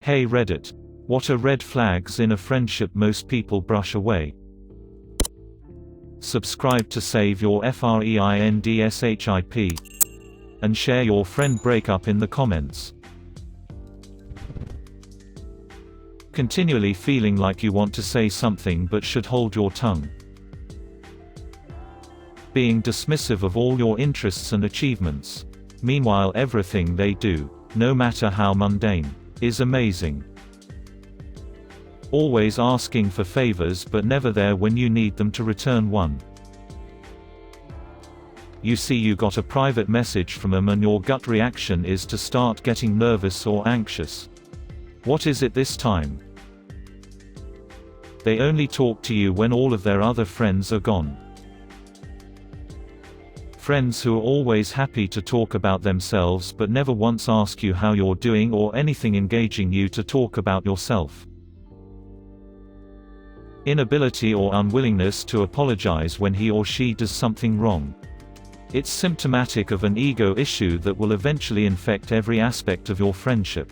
Hey Reddit. What are red flags in a friendship most people brush away? Subscribe to save your friendship. And share your friend breakup in the comments. Continually feeling like you want to say something but should hold your tongue. Being dismissive of all your interests and achievements. Meanwhile everything they do, no matter how mundane, is amazing. Always asking for favors but never there when you need them to return one. You see you got a private message from them and your gut reaction is to start getting nervous or anxious. What is it this time? They only talk to you when all of their other friends are gone. Friends who are always happy to talk about themselves but never once ask you how you're doing or anything engaging you to talk about yourself. Inability or unwillingness to apologize when he or she does something wrong. It's symptomatic of an ego issue that will eventually infect every aspect of your friendship.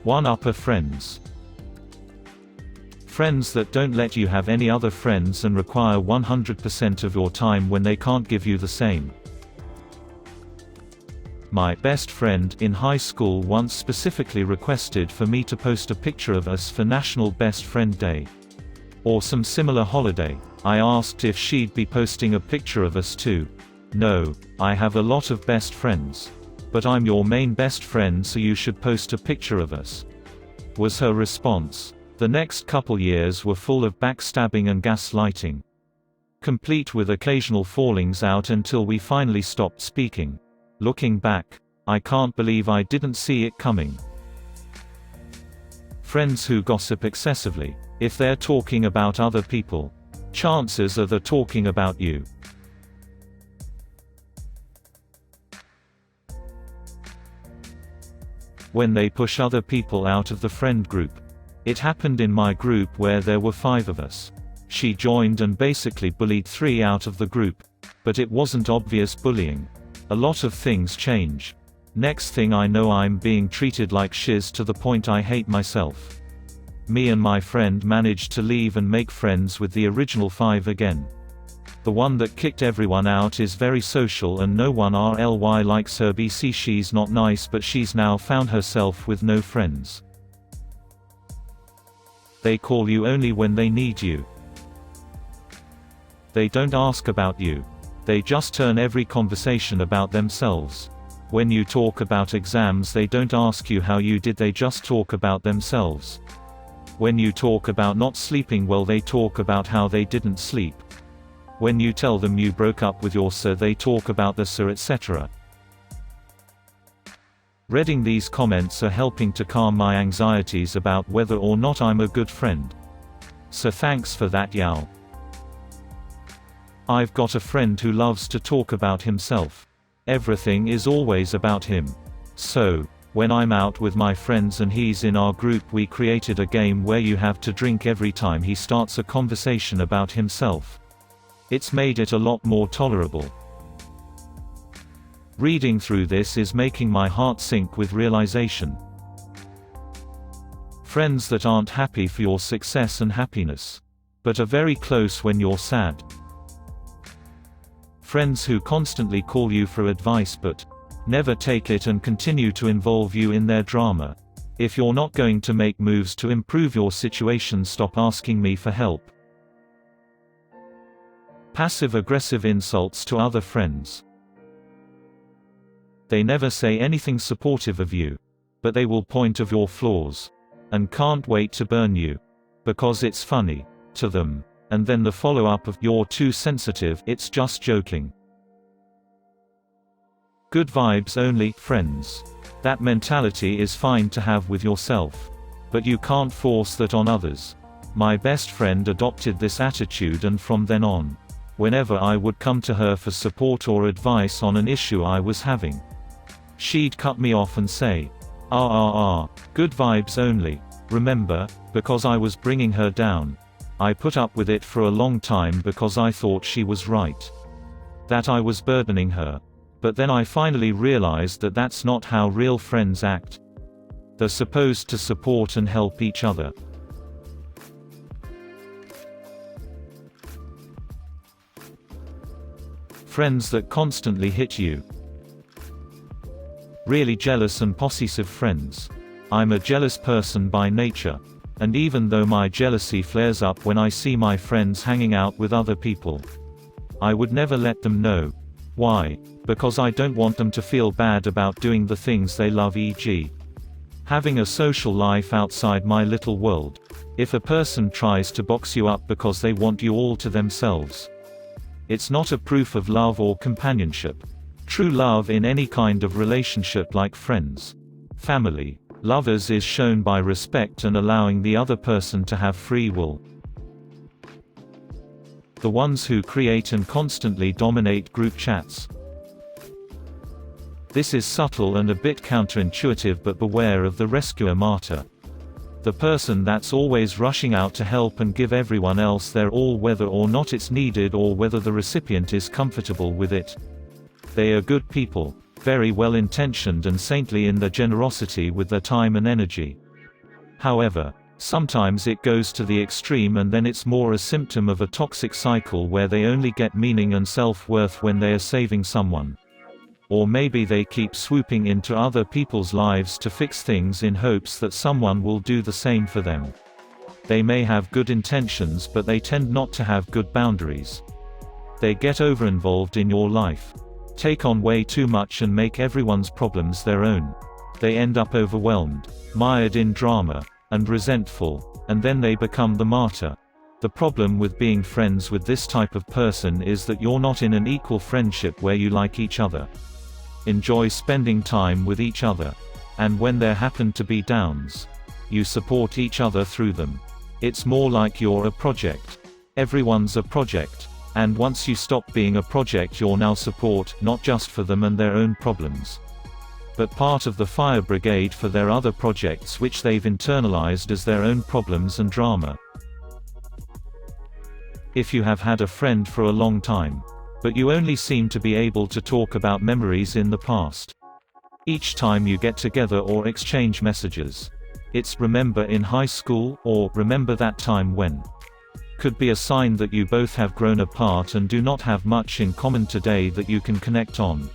One-upper friends. Friends that don't let you have any other friends and require 100% of your time when they can't give you the same. My best friend in high school once specifically requested for me to post a picture of us for National Best Friend Day. Or some similar holiday. I asked if she'd be posting a picture of us too. No, I have a lot of best friends. But I'm your main best friend, so you should post a picture of us, was her response. The next couple years were full of backstabbing and gaslighting, complete with occasional fallings out until we finally stopped speaking. Looking back, I can't believe I didn't see it coming. Friends who gossip excessively. If they're talking about other people, chances are they're talking about you. When they push other people out of the friend group. It happened in my group where there were 5 of us. She joined and basically bullied 3 out of the group. But it wasn't obvious bullying. A lot of things change. Next thing I know I'm being treated like shiz to the point I hate myself. Me and my friend managed to leave and make friends with the original 5 again. The one that kicked everyone out is very social and no one really likes her. She's not nice, but she's now found herself with no friends. They call you only when they need you. They don't ask about you. They just turn every conversation about themselves. When you talk about exams, they don't ask you how you did, they just talk about themselves. When you talk about not sleeping well, they talk about how they didn't sleep. When you tell them you broke up with your sir, they talk about the sir, etc. Reading these comments are helping to calm my anxieties about whether or not I'm a good friend. So thanks for that, Yao. I've got a friend who loves to talk about himself. Everything is always about him. So, when I'm out with my friends and he's in our group, we created a game where you have to drink every time he starts a conversation about himself. It's made it a lot more tolerable. Reading through this is making my heart sink with realization. Friends that aren't happy for your success and happiness, but are very close when you're sad. Friends who constantly call you for advice but never take it and continue to involve you in their drama. If you're not going to make moves to improve your situation, stop asking me for help. Passive-aggressive insults to other friends. They never say anything supportive of you, but they will point out your flaws and can't wait to burn you because it's funny to them. And then the follow-up of "you're too sensitive, it's just joking." Good vibes only friends. That mentality is fine to have with yourself, but you can't force that on others. My best friend adopted this attitude, and from then on, whenever I would come to her for support or advice on an issue I was having, she'd cut me off and say, good vibes only. Remember, because I was bringing her down. I put up with it for a long time because I thought she was right. That I was burdening her. But then I finally realized that that's not how real friends act. They're supposed to support and help each other. Friends that constantly hit you. Really jealous and possessive friends. I'm a jealous person by nature. And even though my jealousy flares up when I see my friends hanging out with other people, I would never let them know. Why? Because I don't want them to feel bad about doing the things they love, e.g. having a social life outside my little world. If a person tries to box you up because they want you all to themselves, it's not a proof of love or companionship. True love in any kind of relationship, like friends, family, lovers, is shown by respect and allowing the other person to have free will. The ones who create and constantly dominate group chats. This is subtle and a bit counterintuitive, but beware of the rescuer martyr. The person that's always rushing out to help and give everyone else their all, whether or not it's needed or whether the recipient is comfortable with it. They are good people, very well intentioned and saintly in their generosity with their time and energy. However, sometimes it goes to the extreme, and then it's more a symptom of a toxic cycle where they only get meaning and self-worth when they are saving someone. Or maybe they keep swooping into other people's lives to fix things in hopes that someone will do the same for them. They may have good intentions, but they tend not to have good boundaries. They get over-involved in your life, take on way too much and make everyone's problems their own. They end up overwhelmed, mired in drama, and resentful, and then they become the martyr. The problem with being friends with this type of person is that you're not in an equal friendship where you like each other, enjoy spending time with each other, and when there happen to be downs, you support each other through them. It's more like you're a project. Everyone's a project. And once you stop being a project, you're now support, not just for them and their own problems, but part of the fire brigade for their other projects which they've internalized as their own problems and drama. If you have had a friend for a long time, but you only seem to be able to talk about memories in the past each time you get together or exchange messages, it's "remember in high school" or "remember that time when," could be a sign that you both have grown apart and do not have much in common today that you can connect on.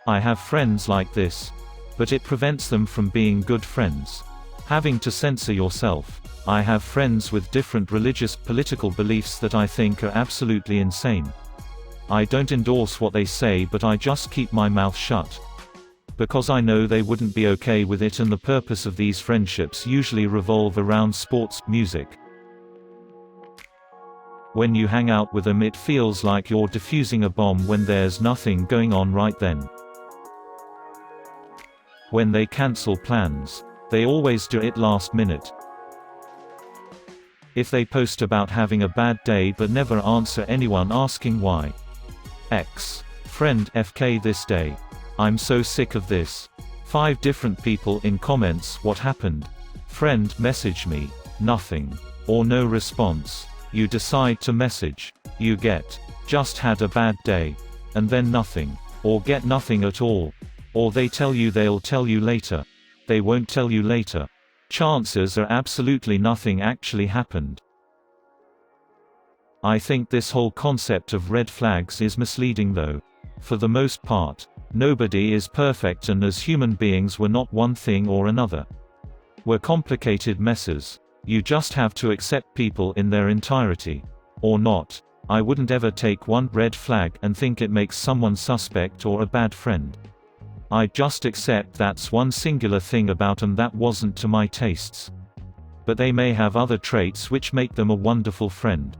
I have friends like this, but it prevents them from being good friends. Having to censor yourself. I have friends with different religious, political beliefs that I think are absolutely insane. I don't endorse what they say, but I just keep my mouth shut, because I know they wouldn't be okay with it, and the purpose of these friendships usually revolve around sports, music. When you hang out with them, it feels like you're defusing a bomb when there's nothing going on right then. When they cancel plans, they always do it last minute. If they post about having a bad day but never answer anyone asking why. Friend FK this day. I'm so sick of this. 5 different people in comments. What happened? Friend message me. Nothing. Or no response. You decide to message. You get, just had a bad day. And then nothing. Or get nothing at all. Or they tell you they'll tell you later. They won't tell you later. Chances are absolutely nothing actually happened. I think this whole concept of red flags is misleading though. For the most part, nobody is perfect, and as human beings we're not one thing or another. We're complicated messes. You just have to accept people in their entirety. Or not. I wouldn't ever take one red flag and think it makes someone suspect or a bad friend. I'd just accept that's one singular thing about them that wasn't to my tastes. But they may have other traits which make them a wonderful friend.